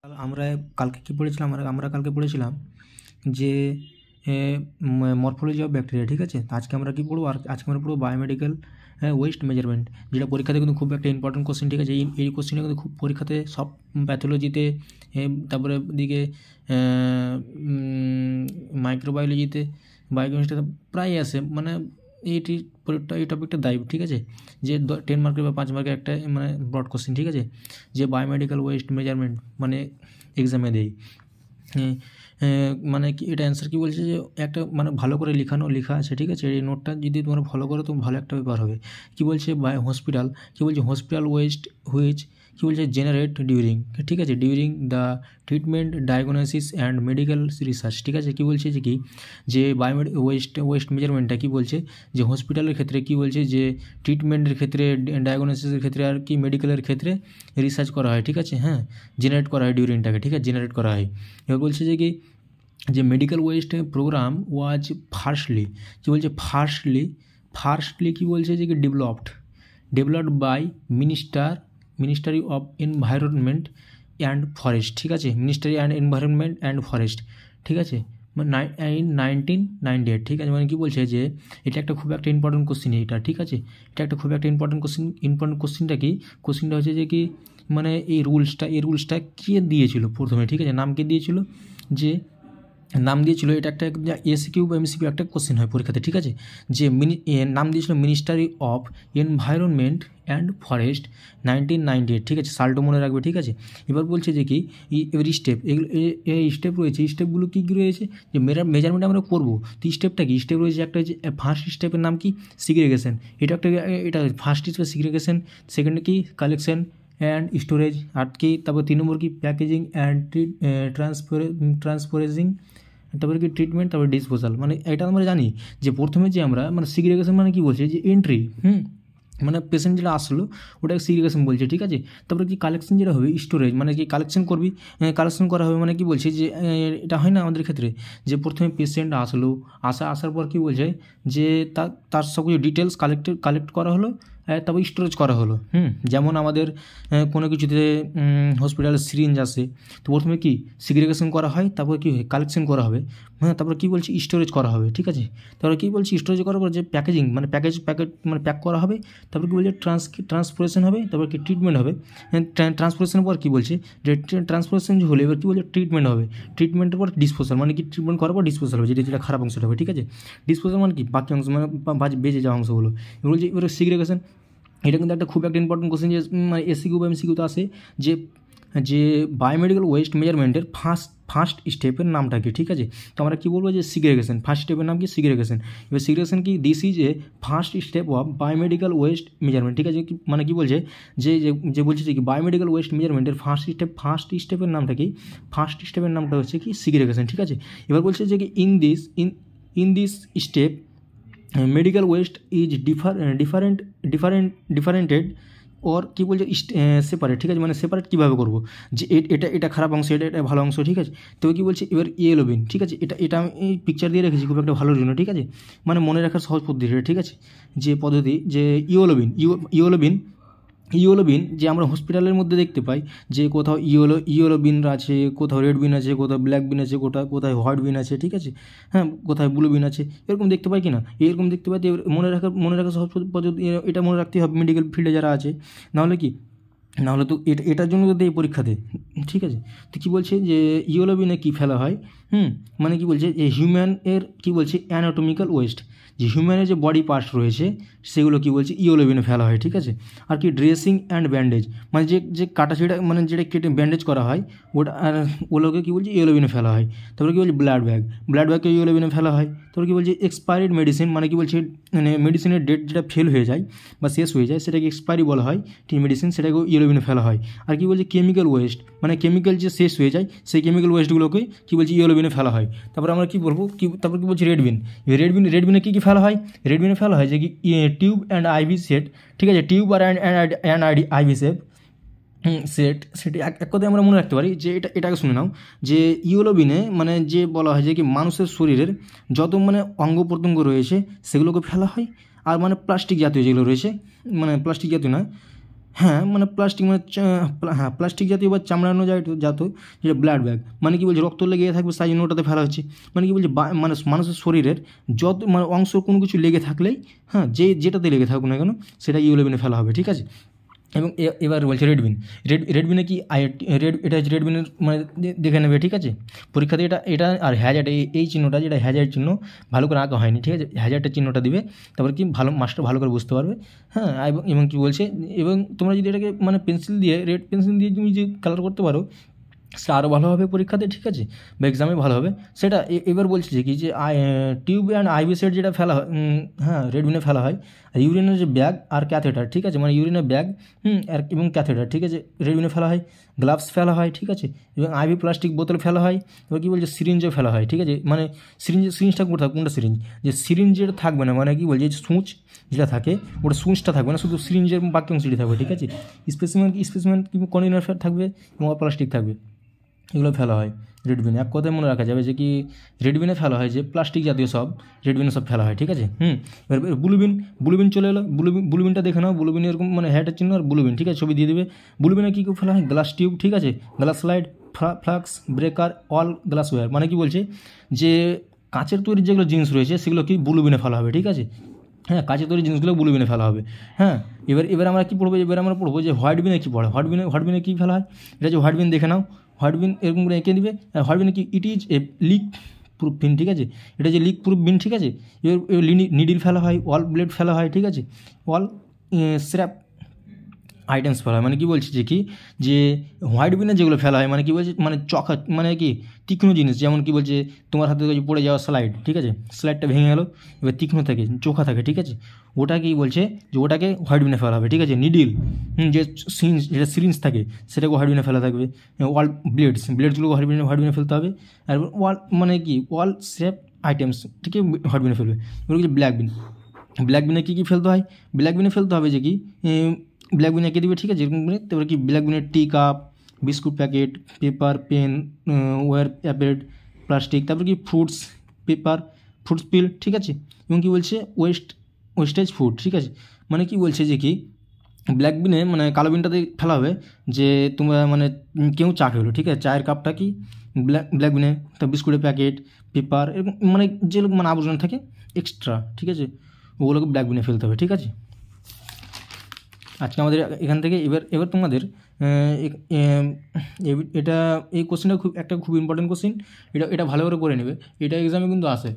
আমরা কালকে কি পড়েছিলাম? আমরা কালকে পড়েছিলাম যে মরফোলজি অফ ব্যাকটেরিয়া, ঠিক আছে? আজকে আমরা কি পড়বো? আর আজকে আমরা পড়বো বায়োমেডিক্যাল ওয়েস্ট মেজারমেন্ট, যেটা পরীক্ষাতে কিন্তু খুব একটা ইম্পর্টেন্ট কোশ্চেন, ঠিক আছে? এই কোশ্চেনটা কিন্তু খুব পরীক্ষাতে সব প্যাথোলজিতে, তারপরে দিকে মাইক্রোবায়োলজিতে, বায়োকেমিস্ট্রিতে প্রায় আসে, মানে এই টপিকটা দায়ী, ঠিক আছে? যে 10 মার্কের বা 5 মার্কের একটা মানে ব্রড কোশ্চেন, ঠিক আছে? যে বায়োমেডিক্যাল ওয়েস্ট মেজারমেন্ট মানে এক্সামে দেয়। মানে কি এটা অ্যান্সার কী বলছে, যে একটা মানে ভালো করে লেখা আছে, ঠিক আছে? এই নোটটা যদি তোমরা ফলো করো তো ভালো একটা ব্যাপার হবে। কী বলছে হসপিটাল, কী বলছে হসপিটাল ওয়েস্ট হুইচ, কী বলছে জেনারেট ডিউরিং, ঠিক আছে, during the treatment diagnosis and medical research, ঠিক আছে? কী বলছে যে কি যে ওয়েস্ট মেজারমেন্টটা কী বলছে যে হসপিটালের ক্ষেত্রে কী বলছে যে ট্রিটমেন্টের ক্ষেত্রে, ডায়াগনোসিসের ক্ষেত্রে আর কি মেডিকেলের ক্ষেত্রে রিসার্চ করা হয়, ঠিক আছে? হ্যাঁ, জেনারেট করা হয় ডিউরিংটাকে, ঠিক আছে, জেনারেট করা হয়। এবার বলছে যে কি যে medical waste program was firstly, কী বলছে ফার্স্টলি কী বলছে যে কি developed by ministry of environment and forest, ঠিক আছে? Ministry and environment and forest, ঠিক আছে, ইন 1998, ঠিক আছে? মানে কী বলছে যে এটা একটা খুব একটা ইম্পর্টেন্ট কোশ্চিন, এটা, ঠিক আছে? এটা একটা খুব একটা ইম্পর্টেন্ট কোশ্চিনটা কি কোশ্চিনটা হচ্ছে যে কি মানে এই রুলসটা কে দিয়েছিল প্রথমে, ঠিক আছে? নাম কে দিয়েছিল, যে নাম দিয়েছিল, এটা একটা এসকিউ বা এমসিকিউ একটা কোশ্চেন হয় পরীক্ষাতে, ঠিক আছে? যে নাম দিয়েছিল ministry of environment and forest 1998, ঠিক আছে? সালটা মনে রাখবে, ঠিক আছে? এবার বলছে যে কি এবার স্টেপ, এগুলো এই স্টেপ রয়েছে, স্টেপগুলো কী কী রয়েছে যে মেজারমেন্ট আমরা করবো, তো স্টেপটা কি স্টেপ রয়েছে, একটা হচ্ছে ফার্স্ট স্টেপের নাম কি সিগ্রেগেশন, এটা ফার্স্ট স্টেপ সিগ্রেগেশন, সেকেন্ডে কি কালেকশন অ্যান্ড স্টোরেজ, আর কি তারপর 3 নম্বর কি প্যাকেজিং অ্যান্ড ট্রান্সপোরেজিং, তারপরে কি ট্রিটমেন্ট, তারপরে ডিসপোজাল। মানে এটা আমরা জানি যে প্রথমে যে আমরা মানে সিগ্রেগেশন মানে কি বলছে যে এন্ট্রি, মানে পেশেন্ট যেটা আসলো ওটাকে সিগ্রেগেশন বলছে, ঠিক আছে? তারপরে কি কালেকশন যেটা হবে স্টোরেজ, মানে কি কালেকশন করা হবে, মানে কি বলছে যে এটা হয় না আমাদের ক্ষেত্রে যে প্রথমে পেশেন্ট আসার পর কি বলছে যে তার সব কিছু ডিটেলস কালেক্ট করা হলো, তারপর স্টোরেজ করা হলো। যেমন আমাদের কোনো কিছুতে হসপিটালে সিরিঞ্জ আসে, তো প্রথমে কি সিগ্রেগেশন করা হয়, তারপর কি কালেকশন করা হবে, তারপর কী বলছি স্টোরেজ করা হবে, ঠিক আছে? তারপর কী বলছি স্টোরেজ করার পর যে প্যাকেজিং মানে প্যাক করা হবে, তারপর কী বলছে ট্রান্সপোরেশন হবে, তারপর কি ট্রিটমেন্ট হবে। ট্রান্সপোরেশনের পর কী বলছে যে ট্রান্সপোরেশন যে হলে এবার কী বলছে ট্রিটমেন্ট হবে, ট্রিটমেন্টের পর ডিসপোজাল, মানে কি ট্রিটমেন্ট করার পর ডিসপোজাল হবে, যেটা খারাপ অংশটা হবে, ঠিক আছে? ডিসপোজাল মানে কি বাকি অংশ, মানে বেঁচে যাওয়া অংশগুলো। এবার বলছে এবার সিগ্রেগেশন, এটা কিন্তু একটা খুব একটা ইম্পর্টেন্ট কোশ্চেন, যে মানে এসিকিউ বা এমসিকিউতে আসে যে বায়োমেডিক্যাল ওয়েস্ট মেজারমেন্টের ফার্স্ট স্টেপের নামটা কি, ঠিক আছে? তো আমরা কী বলবো যে সিগ্রেগেশন, ফার্স্ট স্টেপের নাম কি সিগ্রেগেশন। এবার সিগ্রেগেশন কি this is a first step of biomedical waste measurement, ঠিক আছে? মানে কি বলছে যে বলছে যে কি বায়োমেডিক্যাল ওয়েস্ট মেজারমেন্টের ফার্স্ট স্টেপের নামটা কি, ফার্স্ট স্টেপের নামটা হচ্ছে কি সিগ্রেগেশন, ঠিক আছে? এবার বলছে যে কি in this step medical waste is differentiated or কী বলছে সেপারেট, ঠিক আছে? মানে সেপারেট কীভাবে করবো, যে এটা খারাপ অংশ, এটা ভালো অংশ, ঠিক আছে? তো কী বলছে এবার ইয়েলোবিন, ঠিক আছে? এটা আমি পিকচার দিয়ে রেখেছি খুব একটা ভালোর জন্য, ঠিক আছে? মানে মনে রাখার সহজ পদ্ধতি, ঠিক আছে? যে পদ্ধতি যে ইওলোবিন যে আমরা হসপিটালের মধ্যে দেখতে পাই, যে কোথাও ইওলোবিন আছে, কোথাও রেড বিন আছে, কোথাও ব্ল্যাক বিন আছে, কোথায় হোয়াইট বিন আছে, ঠিক আছে? হ্যাঁ, কোথায় ব্লু বিন আছে, এরকম দেখতে পাই কি না? এরকম দেখতে পাই, মনে রাখার সহজ পদ্ধতি, এটা মনে রাখতেই হবে মেডিকেল ফিল্ডে যারা আছে, নাহলে তো এটার জন্য তো দেয় পরীক্ষাতে, ঠিক আছে? তো কী বলছে যে ইওলোবিনে কী ফেলা হয়, মানে কি বলছে যে হিউম্যানের কী বলছে অ্যানাটমিক্যাল ওয়েস্ট, যে হিউম্যানের যে বডি পার্টস রয়েছে সেগুলো কী বলছে ইওলোবিনে ফেলা হয়, ঠিক আছে? আর কি ড্রেসিং অ্যান্ড ব্যান্ডেজ, মানে যে কাটাছিটা মানে যেটা কেটে ব্যান্ডেজ করা হয় ওগুলোকে কী বলছে ইওলোবিনে ফেলা হয়। তারপরে কী বলছে ব্লাড ব্যাগকে ইওলোবিনে ফেলা হয়। তারপরে কী বলছে এক্সপায়ারিড মেডিসিন, মানে কি বলছে মানে মেডিসিনের ডেট যেটা ফেল হয়ে যায় বা শেষ হয়ে যায় সেটাকে এক্সপায়ারি বলা হয়, ঠিক মেডিসিন, সেটাকেও ইওলোবিনে ফেলা হয়। আর কি বলছে কেমিক্যাল ওয়েস্ট, মানে কেমিক্যাল যে শেষ হয়ে যায় সেই কেমিক্যাল ওয়েস্টগুলোকে কী বলছে ইওলোবিনে ফেলা হয়। তারপরে আমরা কী বলবো তারপর কী বলছি রেডবিনে কী ফেলা হয়, রেডবিনে ফেলা হয় যে কি টিউব অ্যান্ড আইভি সেট, ঠিক আছে? টিউব আর অ্যান্ড আইভি সেটি এক কথায় আমরা মনে রাখতে পারি যে এটাকে শুনে নাও যে ইওলোবিনে মানে যে বলা হয় যে কি মানুষের শরীরের যত মানে অঙ্গ প্রত্যঙ্গ রয়েছে সেগুলোকে ফেলা হয়, আর মানে প্লাস্টিক জাতীয় যেগুলো রয়েছে, মানে প্লাস্টিক জাতীয় না, হ্যাঁ মানে প্লাস্টিক মানে হ্যাঁ প্লাস্টিক জাতীয় বা চামড়ানো জাতীয় যেটা ব্লাড ব্যাগ, মানে কি বলছে রক্ত লেগে থাকবে তাই জন্য ওটাতে ফেলা হচ্ছে। মানে কি বলছে মানে মানুষের শরীরের যত মানে অংশ কোনো কিছু লেগে থাকলেই, হ্যাঁ যেটাতে লেগে থাকুক না কেন সেটা ইউলেবিনে ফেলা হবে, ঠিক আছে। এবং এবার বলছে রেডবিন। রেডবিনে কি এটা হচ্ছে রেডবিনের মানে দেখে নেবে, ঠিক আছে। পরীক্ষাতে এটা আর হ্যাজার্ড এই চিহ্নটা যেটা হ্যাজার্ড চিহ্ন ভালো করে আঁকা হয়নি, ঠিক আছে। হ্যাজার্ডের চিহ্নটা দিবে, তারপর কি ভালো মাস্টার ভালো করে বুঝতে পারবে। হ্যাঁ এবং কী বলছে, এবং তোমরা যদি এটাকে মানে পেন্সিল দিয়ে রেড পেন্সিল দিয়ে তুমি যদি কালার করতে পারো সেটা আরও ভালো হবে পরীক্ষাতে, ঠিক আছে, বা এক্সামে ভালো হবে সেটা। এবার বলছে যে কি যে টিউব অ্যান্ড আইভি সেট যেটা ফেলা হয়, হ্যাঁ রেডবিনে ফেলা হয়। আর ইউরিনের যে ব্যাগ আর ক্যাথেটার, ঠিক আছে, মানে ইউরিনের ব্যাগ আর এবং ক্যাথেটার, ঠিক আছে, রেডবিনে ফেলা হয়। গ্লাভস ফেলা হয়, ঠিক আছে, এবং আইভি প্লাস্টিক বোতল ফেলা হয়। এবার কী বলছে সিরিঞ্জও ফেলা হয়, ঠিক আছে, মানে সিরিঞ্জটা কোনটা সিরিঞ্জ, যে সিরিঞ্জ যেটা থাকবে না, মানে কি বলছে সুচ যেটা থাকে ওটা সুচটা থাকবে না, শুধু সিরিঞ্জের বাকি অংশটি থাকবে, ঠিক আছে। স্পেসিমেন্ট কি কন্টেনার থাকবে এবং প্লাস্টিক থাকবে, এগুলো ফেলা হয় রেডবিনে। এক কথায় মনে রাখা যাবে যে কি রেডবিনে ফেলা হয় যে প্লাস্টিক জাতীয় সব রেডবিনে সব ফেলা হয়, ঠিক আছে। এবার ব্লুবিন চলে এলো। ব্লুবিনটা দেখে নাও, ব্লুবিন এরকম মানে হ্যাটের চিহ্ন আর ব্লুবিন, ঠিক আছে, ছবি দিয়ে দেবে। ব্লুবিনে কী ফেলা হয়, গ্লাস টিউব, ঠিক আছে, glass slide, flask breaker, all glassware, মানে কি বলছে যে কাঁচের তৈরি যেগুলো জিনিস রয়েছে সেগুলো কি ব্লুবিনে ফেলা হবে, ঠিক আছে। হ্যাঁ কাঁচের তৈরি জিনিসগুলো ব্লুবিনে ফেলা হবে। হ্যাঁ এবার আমরা কী পড়বো, এবার আমরা পড়বো যে হোয়াইট বিনে কী পড়ে। হোয়াইট বিনে কী ফেলা হয়, এটা যে হোয়াইট বিন দেখে নাও। হোয়াইট বিন এরকম করে এঁকে দিবে। আর হোয়াইট বিনে কি it is a leak proof bin, ঠিক আছে, এটা যে লিক প্রুফ বিন, ঠিক আছে। এবার নিডিল ফেলা হয়, ওয়াল ব্লেড ফেলা হয়, ঠিক আছে, ওয়াল স্র্যাপ আইটেমস ফেলা হয়। মানে কি বলছে যে কি যে হোয়াইট বিনে যেগুলো ফেলা হয় মানে কি বলছে মানে চকা মানে কি তীক্ষ্ণ জিনিস, যেমন কি বলছে তোমার হাতে থেকে পড়ে যাওয়া স্লাইড, ঠিক আছে, স্লাইডটা ভেঙে গেলো, এবার তীক্ষ্ণ থাকে চোখা থাকে, ঠিক আছে, ওটা কি বলছে যে ওটাকে হোয়াইট বিনে ফেলা হবে, ঠিক আছে। নিডিল যে যেটা সিরিঞ্জ থাকে সেটাকে হোয়াইট বিনে ফেলা থাকবে। ওয়াল ব্লেডসগুলোকে হোয়াইট বিনে ফেলতে হবে। আর ওয়াল মানে কি ওয়াল শেপ আইটেমস, ঠিক আছে, হোয়াইট বিনে ফেলবে। এবার হচ্ছে ব্ল্যাক বিনে কী ফেলতে হয়, ব্ল্যাক বিনে ফেলতে হবে যে কি ব্ল্যাক বিন এঁকে দিবে, ঠিক আছে, এরকম করে। তারপরে কি ব্ল্যাক বিনের tea cup, biscuit packet, paper, pen, wire packet, plastic, তারপরে কি ফ্রুটস পিল, ঠিক আছে, এবং কী বলছে ওয়েস্টেজ ফুড, ঠিক আছে। মানে কি বলছে যে কি ব্ল্যাক বিনে মানে কালো বিনটাতে ফেলা হবে যে তোমরা মানে কেউ চা খেলো, ঠিক আছে, চায়ের কাপটা কি ব্ল্যাক বিনে, তা বিস্কুটের প্যাকেট, পেপার, এরকম মানে যেগুলো মানে আবর্জনা থাকে এক্সট্রা, ঠিক আছে, ওগুলোকে ব্ল্যাক বিনে ফেলতে হবে, ঠিক আছে। আজকে আমাদের এখান থেকে এবার তোমাদের এটা এই কোশ্চেনটা খুব ইম্পর্টেন্ট কোশ্চেন, এটা ভালো করে নেবে, এটা এক্সামে কিন্তু আসে।